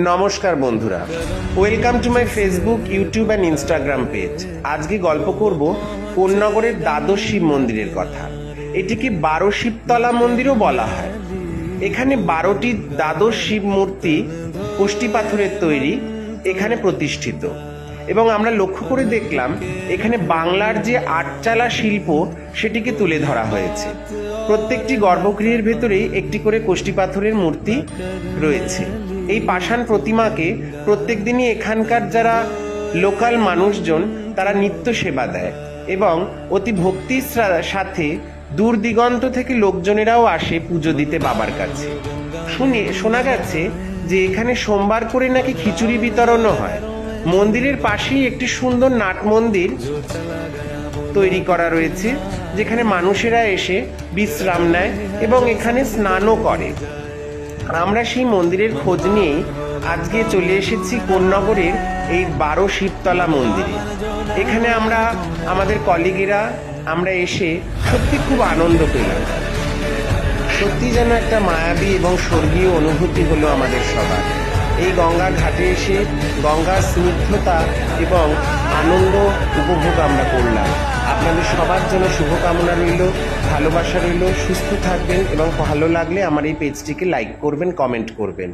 নমস্কার বন্ধুরা, welcome to my Facebook, YouTube and Instagram page. আজকে গল্প করব কোন্নগরের দ্বাদশ শিব মন্দিরের কথা। এটিকে 12 শিবতলা মন্দিরও বলা হয়। এখানে 12টি দ্বাদশ শিব মূর্তি কষ্টি পাথরের তৈরি এখানে প্রতিষ্ঠিত, এবং আমরা লক্ষ্য করে দেখলাম এখানে বাংলার যে আটচালা শিল্প সেটিকে তুলে ধরা হয়েছে। প্রত্যেকটি গর্ভগৃহের ভেতরেই একটি করে কষ্টি পাথরের মূর্তি রয়েছে। এই পাষাণ প্রতিমাকে প্রত্যেক দিনই এখানকার যারা লোকাল মানুষজন তারা নিত্য সেবা দেয়, এবং অতি ভক্তির সাথে দূর দিগন্ত থেকে লোকজনেরাও আসে পুজো দিতে বাবার কাছে। শোনা গেছে যে এখানে সোমবার করে নাকি খিচুড়ি বিতরণও হয়। মন্দিরের পাশেই একটি সুন্দর নাট মন্দির তৈরি করা রয়েছে, যেখানে মানুষেরা এসে বিশ্রাম নেয় এবং এখানে স্নানও করে। আমরা সেই মন্দিরের খোঁজ নিয়েই আজকে চলে এসেছি কোন্নগরের এই 12 শিবতলা মন্দিরে। এখানে আমাদের কলিগেরা আমরা এসে সত্যি খুব আনন্দ পেলাম। সত্যি যেন একটা মায়াবী এবং স্বর্গীয় অনুভূতি হলো আমাদের সবার। এই গঙ্গা ঘাটে এসে গঙ্গার স্নিগ্ধতা এবং আনন্দ উপভোগ আমরা করলাম। আপনাদের সবার জন্য শুভকামনা রইল, ভালোবাসা রইল। সুস্থ থাকবেন এবং ভালো লাগলে আমার এই পেজটিকে লাইক করবেন, কমেন্ট করবেন।